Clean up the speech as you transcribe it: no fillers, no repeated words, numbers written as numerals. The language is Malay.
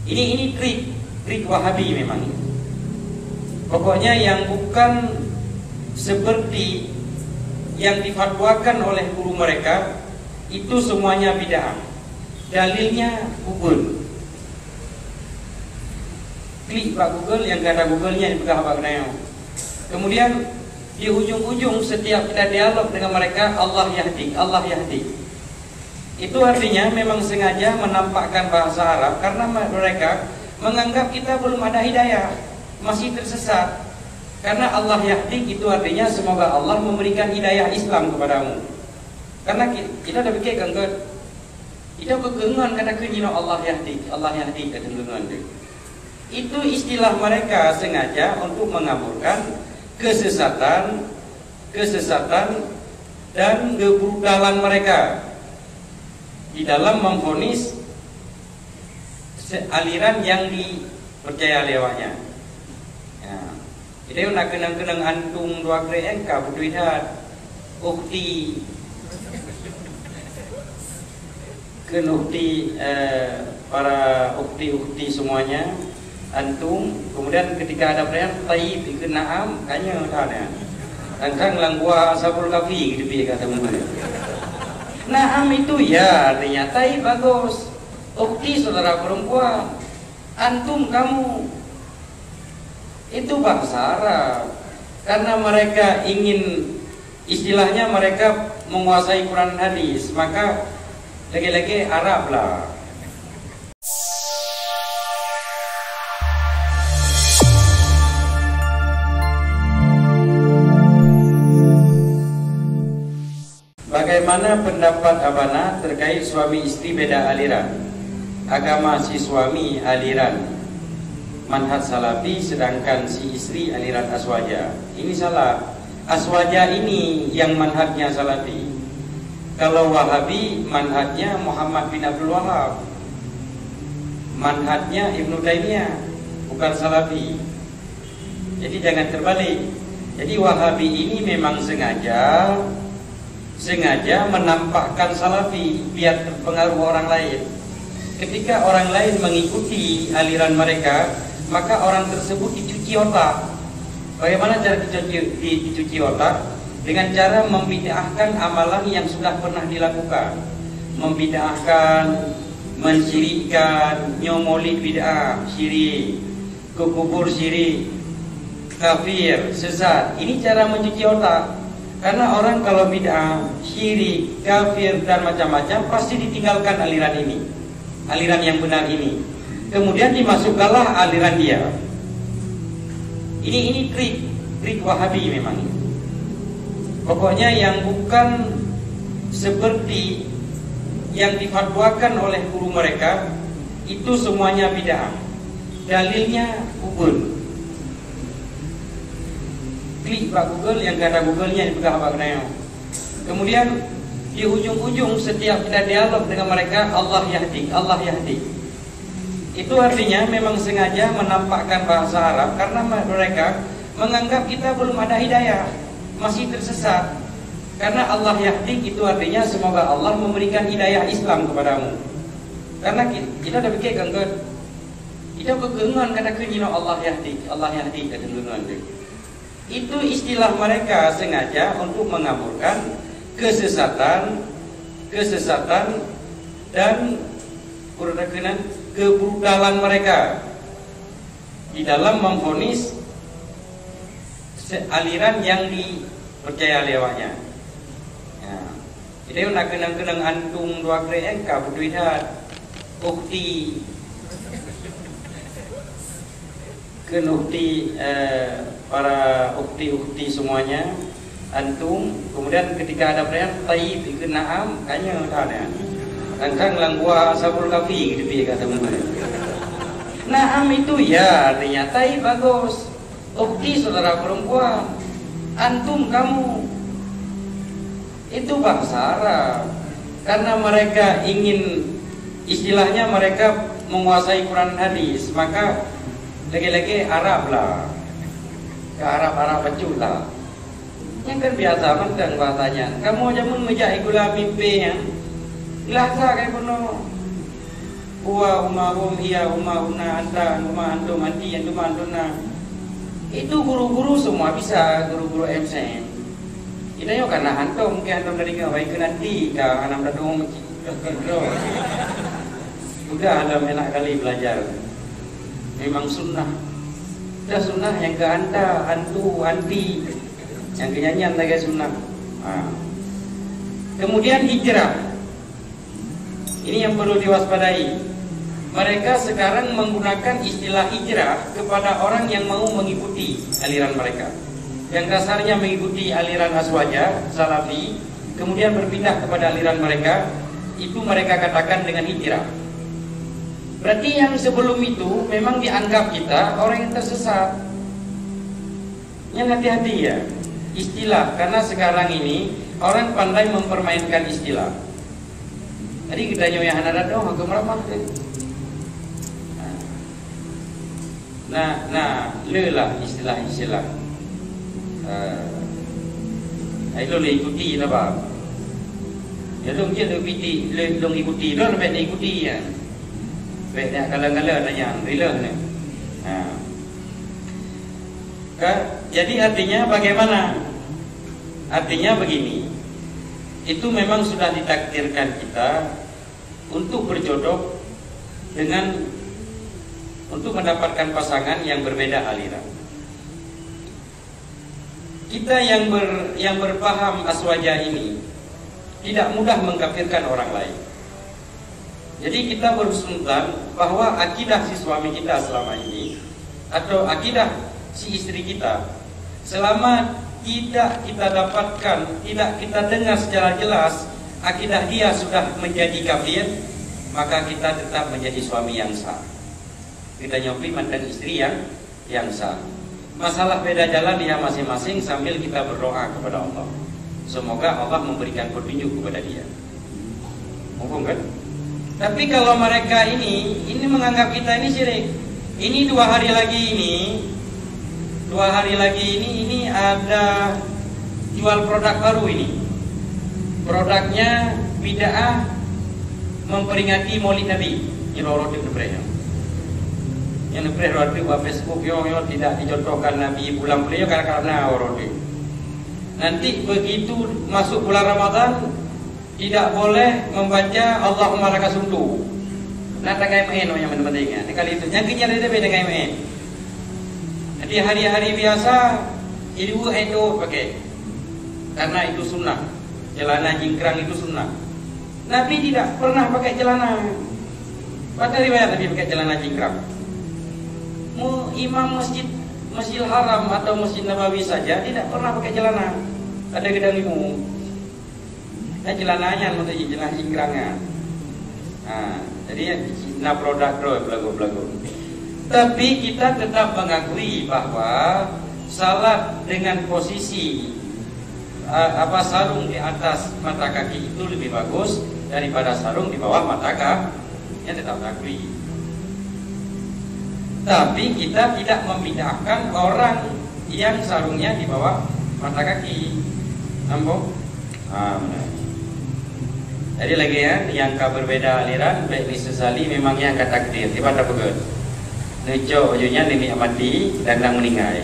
Ini trik Wahabi memang. Pokoknya yang bukan seperti yang difatwakan oleh guru mereka itu semuanya bid'ah. Dalilnya Google. Klik Pak Google, yang kata Google-nya dipegang Pak Kenayo. Kemudian di ujung-ujung setiap kita dialog dengan mereka, Allah yahdi, Allah yahdi. Itu artinya memang sengaja menampakkan bahasa Arab karena mereka menganggap kita belum ada hidayah, masih tersesat. Karena Allah yahdi itu artinya semoga Allah memberikan hidayah Islam kepadamu. Karena kita dah fikirkan ke kita kegengan kata kenyino Allah yahdi kegengan itu. Itu istilah mereka sengaja untuk mengaburkan kesesatan dan kebrutalan mereka di dalam memvonis aliran yang dipercaya lewatnya. Ya. Jadi nak kenang antum dua kre engkau berduidat ukti para ukti semuanya antum. Kemudian ketika ada perayaan taib ikut naam kanya ada tangkang langgua sabul kafi gitu dia kata mungkin. Naam itu ya artinya taib bagus. Ukti saudara perempuan, antum kamu itu bahasa Arab. Karena mereka ingin istilahnya mereka menguasai Quran hadis, maka lagi-lagi Arab lah. Bagaimana pendapat Abana terkait suami istri beda aliran? Agama si suami aliran manhaj salafi sedangkan si istri aliran aswaja. Ini salah. Aswaja ini yang manhajnya salafi. Kalau Wahabi manhajnya Muhammad bin Abdul Wahab, manhajnya Ibnu Taimiyah, bukan salafi. Jadi jangan terbalik. Jadi Wahabi ini memang sengaja menampakkan salafi biar terpengaruh orang lain. Ketika orang lain mengikuti aliran mereka, maka orang tersebut dicuci otak. Bagaimana cara dicuci otak? Dengan cara membid'ahkan amalan yang sudah pernah dilakukan. Membid'ahkan, mensyirikkan, nyomolid bid'ah, syirik, ke kubur syirik, kafir, sesat. Ini cara mencuci otak. Karena orang kalau bid'ah, syirik, kafir dan macam-macam pasti ditinggalkan aliran ini, aliran yang benar ini. Kemudian dimasukkanlah aliran dia. Ini trik Wahabi memang. Pokoknya yang bukan seperti yang difatwakan oleh guru mereka itu semuanya bid'ah. Dalilnya Google. Klik Pak Google, yang kata Google-nya dipegang Pak Kenayo. Kemudian di ujung-ujung setiap kita dialog dengan mereka, Allah yahdi, Allah yahdi. Itu artinya memang sengaja menampakkan bahasa Arab karena mereka menganggap kita belum ada hidayah, masih tersesat. Karena Allah yahdi itu artinya semoga Allah memberikan hidayah Islam kepadamu. Karena kita dah fikirkan ke kita kegengan kata kenyino Allah yahdi kegengan itu. Itu istilah mereka sengaja untuk mengaburkan kesesatan dan kebrutalan mereka di dalam memvonis aliran yang dipercaya lewatnya. Ya. Jadi nak kenang antum dua kre engkau berduidat ukti para ukti semuanya antum. Kemudian ketika ada perayaan taib ikut naam kanya ada tangkang langgua sabul kafi gitu dia kata mungkin. Naam itu ya artinya taib bagus. Ukti saudara perempuan, antum kamu itu bahasa Arab. Karena mereka ingin istilahnya mereka menguasai Quran hadis, maka lagi-lagi Arab lah, ke Arab betul lah. Yang kan biasa kan bahasanya. Kamu aja mun mejak gula mimpi yang ilahsa kayak puno. Huwa umahum hiya umahuna anta umah antum anti antum antuna. Itu guru-guru semua bisa, guru-guru MCM. Kita yo karena antum mungkin antum dari baik ke nanti ka anam dadung udah ada enak kali belajar. Memang sunnah. Dah sunnah yang ke anta, antu, anti. Yang kenyanyian lagi sunnah. Kemudian hijrah. Ini yang perlu diwaspadai. Mereka sekarang menggunakan istilah hijrah kepada orang yang mau mengikuti aliran mereka. Yang dasarnya mengikuti aliran Aswaja, Salafi, kemudian berpindah kepada aliran mereka, itu mereka katakan dengan hijrah. Berarti yang sebelum itu memang dianggap kita orang yang tersesat. Yang hati-hati ya istilah, karena sekarang ini orang pandai mempermainkan istilah. Tadi kita nyoya anak dong, aku meramah. Nah, lelah istilah-istilah. Ayo le ikuti apa? Ya dong dia dong ikuti, dong lebih ikuti ya. Baiknya kala-kala tanya, rela ni. Jadi artinya bagaimana? Artinya begini. Itu memang sudah ditakdirkan kita untuk berjodoh dengan untuk mendapatkan pasangan yang berbeda aliran. Kita yang berpaham Aswaja ini tidak mudah mengkafirkan orang lain. Jadi kita berhusnuzan bahwa akidah si suami kita selama ini atau akidah si istri kita selama tidak kita dapatkan, tidak kita dengar secara jelas akidah dia sudah menjadi kafir, maka kita tetap menjadi suami yang sah. Kita nyopi mantan istri yang sah. Masalah beda jalan dia masing-masing sambil kita berdoa kepada Allah. Semoga Allah memberikan petunjuk kepada dia. Mungkin kan? Tapi kalau mereka ini menganggap kita ini syirik. Ini 2 hari lagi ini ada jual produk baru ini. Produknya bid'ah memperingati Maulid Nabi. Ini roti berperang. Yang berperang di Facebook yo tidak dicontohkan Nabi pulang beliau karena roti. Nanti begitu masuk bulan Ramadan tidak boleh membaca Allahumma laka sumtu. Nah, tak main yang pentingnya. Kali itu yang kenyal itu beda main. Jadi hari-hari biasa ibu itu pakai karena itu sunnah. Celana jingkrang itu sunnah. Nabi tidak pernah pakai celana. Pada riwayat Nabi pakai celana jingkrang. Imam Masjidil Haram atau Masjid Nabawi saja tidak pernah pakai celana. Ada gedang limu. Celananya untuk celana jingkrangnya. Jadi nah produk belagu. Tapi kita tetap mengakui bahwa salat dengan posisi sarung di atas mata kaki itu lebih bagus daripada sarung di bawah mata kaki. Yang tetap mengakui. Tapi kita tidak membedakan orang yang sarungnya di bawah mata kaki. Nampak? Jadi lagi ya, yang berbeda aliran baik disesali memangnya angkat takdir. Di pada begitu. Neco ujungnya nini amati dan meninggal.